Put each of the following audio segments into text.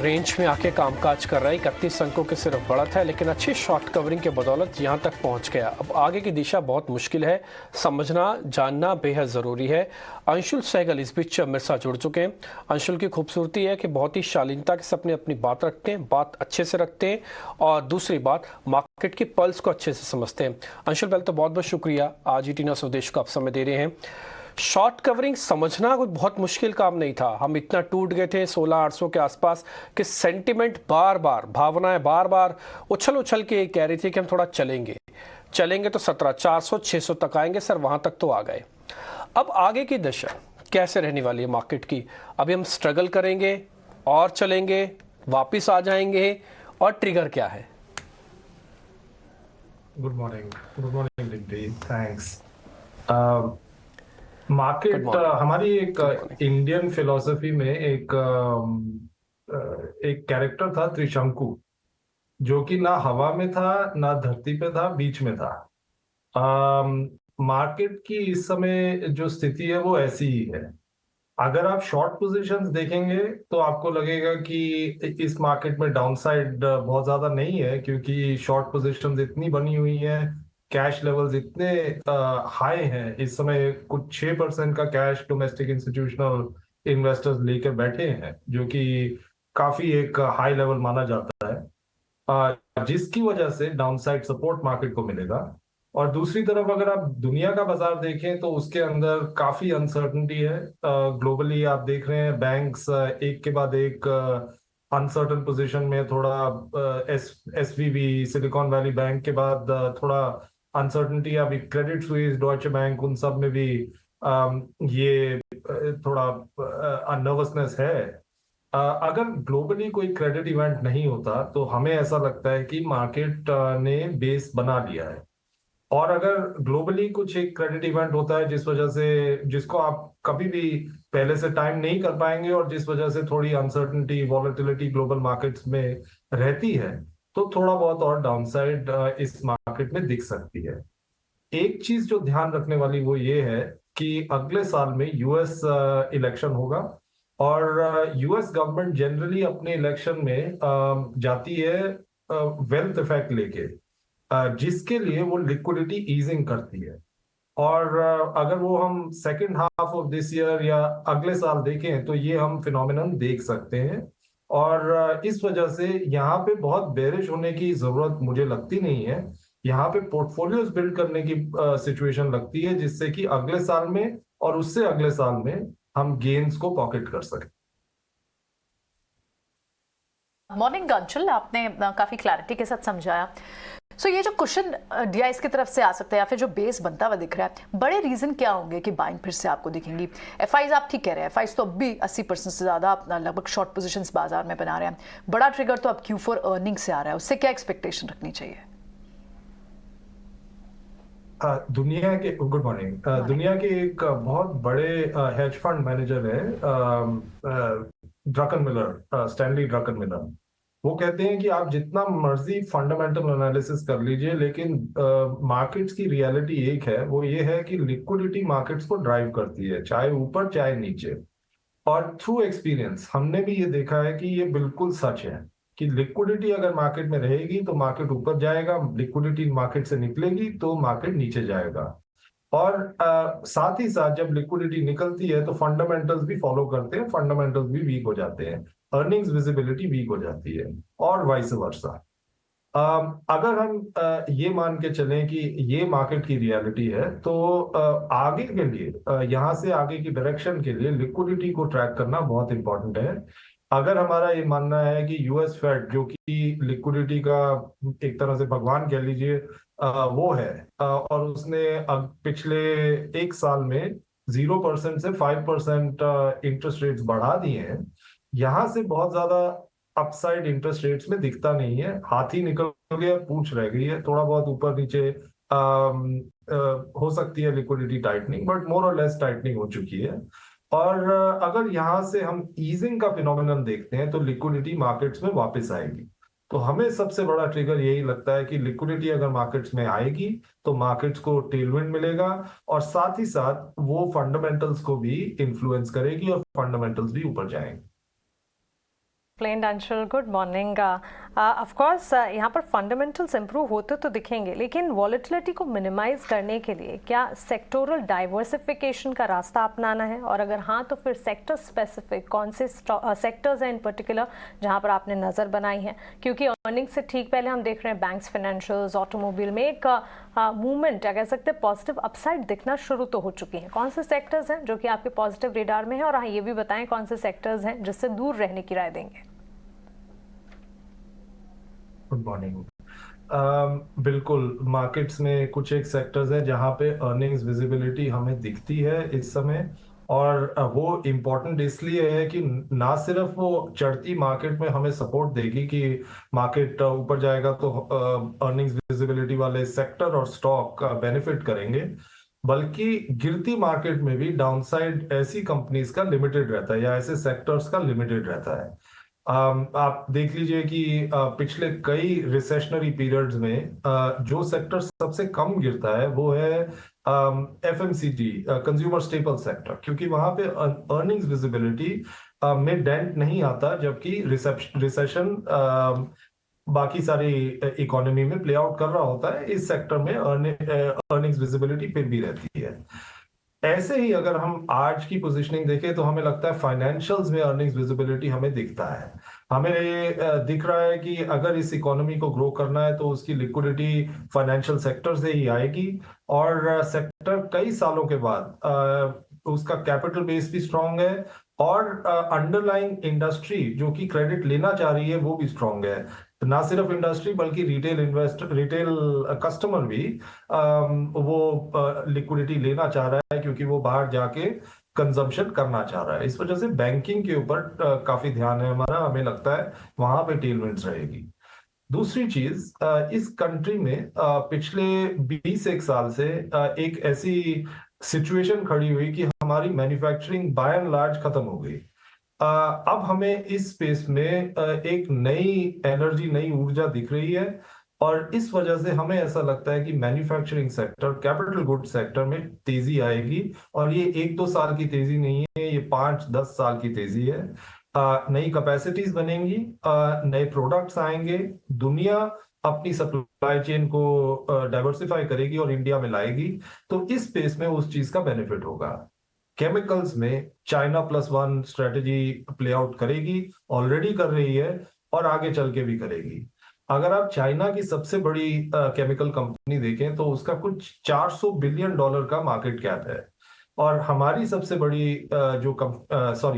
Range में आके कामकाज कर रहा है। 31 अंकों की सिर्फ बढ़त है, लेकिन अच्छी शॉर्ट कवरिंग के बदौलत यहां तक पहुंच गया। अब आगे की दिशा बहुत मुश्किल है, समझना जानना बेहद ज़रूरी है। अंशुल सहगल इस बीच मेरे साथ जुड़ चुके हैं। अंशुल की खूबसूरती है कि बहुत ही शालीनता के साथ अपनी बात रखते हैं, बात अच्छे से रखते हैं, और दूसरी बात मार्केट की पल्स को अच्छे से समझते हैं। अंशुल, पहले तो बहुत बहुत शुक्रिया, आज ही टीना स्वदेश को आप समय दे रहे हैं। शॉर्ट कवरिंग समझना कोई बहुत मुश्किल काम नहीं था। हम इतना टूट गए थे 16,800 के आसपास कि सेंटिमेंट बार बार, भावनाएं बार बार उछल उछल के कह रही थी कि हम थोड़ा चलेंगे चलेंगे तो 17,400 600 तक आएंगे। सर वहां तक तो आ गए। अब आगे की दशा कैसे रहने वाली है मार्केट की? अभी हम स्ट्रगल करेंगे और चलेंगे, वापिस आ जाएंगे, और ट्रिगर क्या है? Good morning. Good morning Digvijay, thanks. Good market morning. हमारी एक गुड मॉर्निंग। इंडियन फिलॉसफी में एक कैरेक्टर था, त्रिशंकु, जो कि ना हवा में था ना धरती पे था, बीच में था। मार्केट की इस समय जो स्थिति है वो ऐसी ही है। अगर आप शॉर्ट पोजीशंस देखेंगे तो आपको लगेगा कि इस मार्केट में डाउनसाइड बहुत ज्यादा नहीं है, क्योंकि शॉर्ट पोजीशंस इतनी बनी हुई हैं, कैश लेवल्स इतने हाई हैं इस समय। कुछ 6% का कैश डोमेस्टिक इंस्टीट्यूशनल इन्वेस्टर्स लेकर बैठे हैं, जो कि काफी एक हाई लेवल माना जाता है, जिसकी वजह से डाउनसाइड सपोर्ट मार्केट को मिलेगा। और दूसरी तरफ अगर आप दुनिया का बाजार देखें तो उसके अंदर काफी अनसर्टनिटी है। ग्लोबली आप देख रहे हैं बैंक्स एक के बाद एक अनसर्टन पोजीशन में। थोड़ा एसवीबी, सिलिकॉन वैली बैंक के बाद थोड़ा अनसर्टनिटी। अभी क्रेडिट स्विस, डॉयचे बैंक, उन सब में भी ये थोड़ा नर्वसनेस है। अगर ग्लोबली कोई क्रेडिट इवेंट नहीं होता तो हमें ऐसा लगता है कि मार्केट ने बेस बना लिया है। और अगर ग्लोबली कुछ एक क्रेडिट इवेंट होता है जिस वजह से, जिसको आप कभी भी पहले से टाइम नहीं कर पाएंगे, और जिस वजह से थोड़ी अनसर्टनिटी, वॉलेटिलिटी ग्लोबल मार्केट्स में रहती है, तो थोड़ा बहुत और डाउनसाइड इस मार्केट में दिख सकती है। एक चीज जो ध्यान रखने वाली वो ये है कि अगले साल में यूएस इलेक्शन होगा, और यूएस गवर्नमेंट जनरली अपने इलेक्शन में जाती है वेल्थ इफेक्ट लेके, जिसके लिए वो लिक्विडिटी ईजिंग करती है। और अगर वो हम second half of this year या अगले साल देखें तो ये हम फिनोमिनन देख सकते हैं। और इस वजह से यहाँ पे बहुत बेरिश होने की जरूरत मुझे लगती नहीं है। यहाँ पे पोर्टफोलियोज बिल्ड करने की सिचुएशन लगती है, जिससे कि अगले साल में और उससे अगले साल में हम गेन्स को पॉकेट कर सकें। मॉर्निंग अंशुल, आपने काफ़ी क्लैरिटी के साथ समझाया। सो ये जो क्वेश्चन डीआईएस की तरफ से आ सकता है या फिर जो बेस बनता हुआ दिख रहा है, बड़े रीजन क्या होंगे कि बाइंग फिर से आपको दिखेंगी? एफआईज आप ठीक कह रहे हैं, एफआईज तो अब भी 80% से ज़्यादा लगभग शॉर्ट पोजीशंस बाजार में बना रहे हैं। बड़ा ट्रिगर तो अब Q4 अर्निंग से आ रहा है, उससे क्या एक्सपेक्टेशन रखनी चाहिए? दुनिया के गुड मॉर्निंग। दुनिया के एक बहुत बड़े हेज फंड मैनेजर है, ड्रकन मिलर, स्टैनली ड्रकन मिलर। वो कहते हैं कि आप जितना मर्जी फंडामेंटल एनालिसिस कर लीजिए, लेकिन मार्केट्स की रियलिटी एक है, वो ये है कि लिक्विडिटी मार्केट्स को ड्राइव करती है, चाहे ऊपर चाहे नीचे। और थ्रू एक्सपीरियंस हमने भी ये देखा है कि ये बिल्कुल सच है कि लिक्विडिटी अगर मार्केट में रहेगी तो मार्केट ऊपर जाएगा, लिक्विडिटी मार्केट से निकलेगी तो मार्केट नीचे जाएगा। और साथ ही साथ जब लिक्विडिटी निकलती है तो फंडामेंटल्स भी फॉलो करते हैं, फंडामेंटल्स भी वीक हो जाते हैं, अर्निंग्स विजिबिलिटी वीक हो जाती है, और वाइस वर्सा। अगर हम ये मान के चलें कि ये मार्केट की रियलिटी है, तो आगे के लिए, यहाँ से आगे की डायरेक्शन के लिए लिक्विडिटी को ट्रैक करना बहुत इंपॉर्टेंट है। अगर हमारा ये मानना है कि यूएस फेड, जो कि लिक्विडिटी का एक तरह से भगवान कह लीजिए, वो है, और उसने पिछले एक साल में 0% से 5% इंटरेस्ट रेट्स बढ़ा दिए हैं। यहाँ से बहुत ज्यादा अपसाइड इंटरेस्ट रेट्स में दिखता नहीं है। हाथी निकल गया, पूंछ रह गई है, थोड़ा बहुत ऊपर नीचे हो सकती है लिक्विडिटी टाइटनिंग, बट मोर और लेस टाइटनिंग हो चुकी है। और अगर यहाँ से हम ईजिंग का फिनोमिनन देखते हैं तो लिक्विडिटी मार्केट्स में वापस आएगी। तो हमें सबसे बड़ा ट्रिगर यही लगता है कि लिक्विडिटी अगर मार्केट्स में आएगी तो मार्केट्स को टेलविंड मिलेगा, और साथ ही साथ वो फंडामेंटल्स को भी इन्फ्लुएंस करेगी और फंडामेंटल्स भी ऊपर जाएंगे। Explained Anshul, good morning. Of course यहाँ पर फंडामेंटल्स इंप्रूव होते तो दिखेंगे, लेकिन वॉलेटिलिटी को मिनिमाइज करने के लिए क्या सेक्टोरल डाइवर्सिफिकेशन का रास्ता अपनाना है, और अगर हाँ तो फिर सेक्टर स्पेसिफिक कौन से सेक्टर्स हैं इन पर्टिकुलर जहाँ पर आपने नज़र बनाई है? क्योंकि अर्निंग से ठीक पहले हम देख रहे हैं बैंक्स, फाइनेंशियल्स, ऑटोमोबाइल में एक मूवमेंट या कह सकते हैं पॉजिटिव अपसाइड दिखना शुरू तो हो चुकी हैं। कौन से सेक्टर्स हैं जो कि आपके पॉजिटिव रेडार में हैं, और हाँ ये भी बताएं कौन से सेक्टर्स हैं जिससे दूर रहने की राय देंगे? Good morning. बिल्कुल, मार्केट्स में कुछ एक सेक्टर्स हैं जहां पे अर्निंग्स विजिबिलिटी हमें दिखती है इस समय, और वो इम्पोर्टेंट इसलिए है कि ना सिर्फ वो चढ़ती मार्केट में हमें सपोर्ट देगी कि मार्केट ऊपर जाएगा तो अर्निंग्स विजिबिलिटी वाले सेक्टर और स्टॉक बेनिफिट करेंगे, बल्कि गिरती मार्केट में भी डाउनसाइड ऐसी कंपनीज का लिमिटेड रहता है या ऐसे सेक्टर्स का लिमिटेड रहता है। आप देख लीजिए कि पिछले कई रिसेशनरी पीरियड्स में जो सेक्टर सबसे कम गिरता है वो है एफएमसीजी, कंज्यूमर स्टेपल सेक्टर, क्योंकि वहां पे अर्निंग्स विजिबिलिटी में डेंट नहीं आता, जबकि रिसेशन बाकी सारी इकोनॉमी में प्ले आउट कर रहा होता है। इस सेक्टर में अर्निंग्स विजिबिलिटी फिर भी रहती है। ऐसे ही अगर हम आज की पोजीशनिंग देखें तो हमें लगता है फाइनेंशियल्स में अर्निंग्स विजिबिलिटी हमें दिखता है। हमें दिख रहा है कि अगर इस इकोनॉमी को ग्रो करना है तो उसकी लिक्विडिटी फाइनेंशियल सेक्टर से ही आएगी, और सेक्टर कई सालों के बाद उसका कैपिटल बेस भी स्ट्रांग है, और अंडरलाइंग इंडस्ट्री जो कि क्रेडिट लेना चाह रही है वो भी स्ट्रांग है। ना सिर्फ इंडस्ट्री बल्कि रिटेल कस्टमर भी वो लिक्विडिटी लेना चाह रहा है, क्योंकि वो बाहर जाके कंजम्पशन करना चाह रहा है। इस वजह से बैंकिंग के ऊपर काफी ध्यान है हमारा, हमें लगता है वहां पे टेलविंड्स रहेगी। दूसरी चीज, इस कंट्री में पिछले 21 साल से एक ऐसी सिचुएशन खड़ी हुई कि हमारी मैन्युफैक्चरिंग बाय एंड लार्ज खत्म हो गई। अब हमें इस स्पेस में एक नई एनर्जी, नई ऊर्जा दिख रही है, और इस वजह से हमें ऐसा लगता है कि manufacturing sector, capital good sector में तेजी आएगी, और ये 1-2 साल की तेजी नहीं है, ये 5-10 साल की तेजी है। नई कैपेसिटीज बनेंगी, नए प्रोडक्ट्स आएंगे, दुनिया अपनी सप्लाई चेन को डाइवर्सिफाई करेगी और इंडिया में लाएगी, तो इस स्पेस में उस चीज का बेनिफिट होगा। केमिकल्स में चाइना +1 स्ट्रेटेजी प्ले आउट करेगी, ऑलरेडी कर रही है और आगे चल के भी करेगी। अगर आप चाइना की सबसे बड़ी केमिकल कंपनी देखें तो उसका कुछ $400 बिलियन का मार्केट कैप है, और हमारी सबसे बड़ी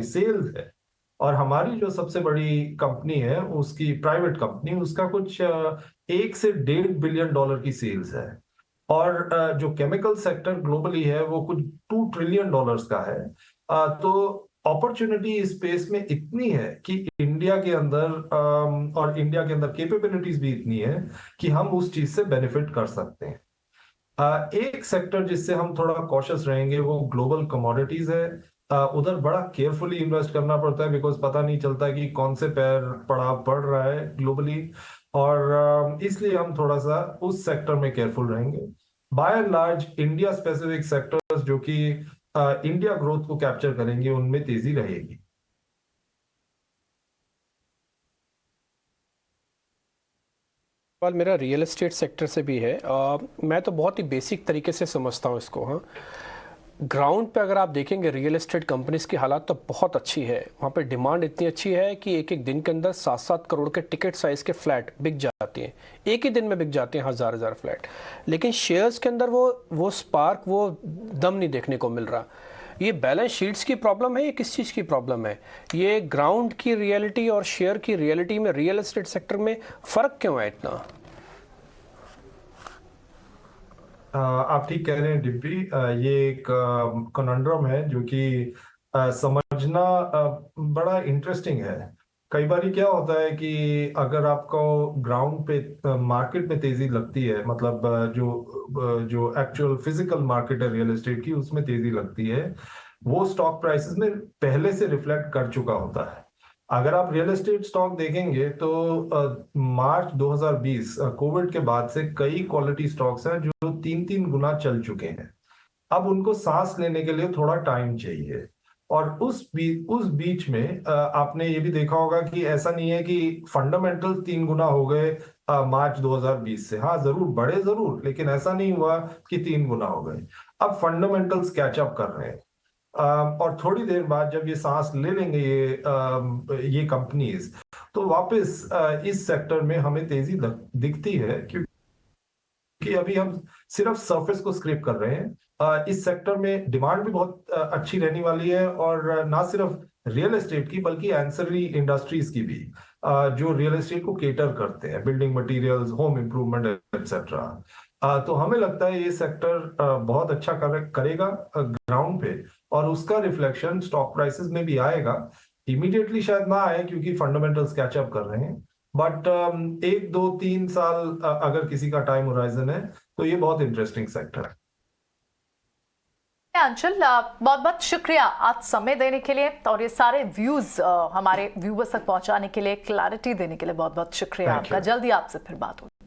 सेल्स है, और हमारी जो सबसे बड़ी कंपनी है उसकी प्राइवेट कंपनी, उसका कुछ 1 से $1.5 बिलियन की सेल्स है, और जो केमिकल सेक्टर ग्लोबली है वो कुछ $2 ट्रिलियन का है। तो अपॉर्चुनिटी इस स्पेस में इतनी है कि इंडिया के अंदर और इंडिया के अंदर कैपेबिलिटीज भी इतनी है कि हम उस चीज से बेनिफिट कर सकते हैं। एक सेक्टर जिससे हम थोड़ा कॉशियस रहेंगे वो ग्लोबल कमोडिटीज है। उधर बड़ा केयरफुली इन्वेस्ट करना पड़ता है, बिकॉज पता नहीं चलता कि कौन से पैर पड़ाव पड़ रहा है ग्लोबली, और इसलिए हम थोड़ा सा उस सेक्टर में केयरफुल रहेंगे। By and large India specific sectors जो कि इंडिया ग्रोथ को कैप्चर करेंगे उनमें तेजी रहेगी। सवाल मेरा रियल एस्टेट सेक्टर से भी है। मैं तो बहुत ही बेसिक तरीके से समझता हूँ इसको। हाँ, ग्राउंड पे अगर आप देखेंगे रियल एस्टेट कंपनीज की हालात तो बहुत अच्छी है। वहाँ पे डिमांड इतनी अच्छी है कि एक एक दिन के अंदर 7-7 करोड़ के टिकट साइज के फ्लैट बिक जाती हैं, एक ही दिन में बिक जाते हैं 1000 फ्लैट। लेकिन शेयर्स के अंदर वो स्पार्क, वो दम नहीं देखने को मिल रहा। ये बैलेंस शीट्स की प्रॉब्लम है, ये किस चीज़ की प्रॉब्लम है? ये ग्राउंड की रियलिटी और शेयर की रियलिटी में रियल एस्टेट सेक्टर में फ़र्क क्यों है इतना? आप ठीक कह रहे हैं डिब्बी, ये एक कनंड्रम है जो कि समझना बड़ा इंटरेस्टिंग है। कई बार क्या होता है कि अगर आपको ग्राउंड पे मार्केट में तेजी लगती है, मतलब जो एक्चुअल फिजिकल मार्केट है रियल एस्टेट की, उसमें तेजी लगती है, वो स्टॉक प्राइसेस में पहले से रिफ्लेक्ट कर चुका होता है। अगर आप रियल एस्टेट स्टॉक देखेंगे तो मार्च 2020 कोविड के बाद से कई क्वालिटी स्टॉक्स हैं जो 3-3 गुना चल चुके हैं। अब उनको सांस लेने के लिए थोड़ा टाइम चाहिए, और उस बीच में आपने ये भी देखा होगा कि ऐसा नहीं है कि फंडामेंटल 3 गुना हो गए मार्च 2020 से। हाँ, जरूर बढ़े जरूर, लेकिन ऐसा नहीं हुआ कि 3 गुना हो गए। अब फंडामेंटल्स कैचअप कर रहे हैं और थोड़ी देर बाद जब ये सांस ले लेंगे ये कंपनीज, तो वापस इस सेक्टर में हमें तेजी दिखती है, क्योंकि अभी हम सिर्फ सरफेस को स्क्रैप कर रहे हैं। इस सेक्टर में डिमांड भी बहुत अच्छी रहने वाली है, और ना सिर्फ रियल एस्टेट की बल्कि एंसेसरी इंडस्ट्रीज की भी, जो रियल एस्टेट को केटर करते हैं, building materials, home improvement etcetera. तो हमें लगता है ये सेक्टर बहुत अच्छा करेगा ग्राउंड पे, और उसका रिफ्लेक्शन स्टॉक प्राइसेस में भी आएगा। इमीडिएटली शायद ना आए क्योंकि फंडामेंटल्स कैचअप कर रहे हैं, बट 1 2 3 साल अगर किसी का टाइम होराइजन है तो ये बहुत इंटरेस्टिंग सेक्टर है। अंचल, बहुत बहुत शुक्रिया आज समय देने के लिए, और ये सारे व्यूज हमारे व्यूवर्स तक पहुंचाने के लिए, क्लैरिटी देने के लिए बहुत बहुत शुक्रिया आपका। जल्दी आपसे फिर बात होगी।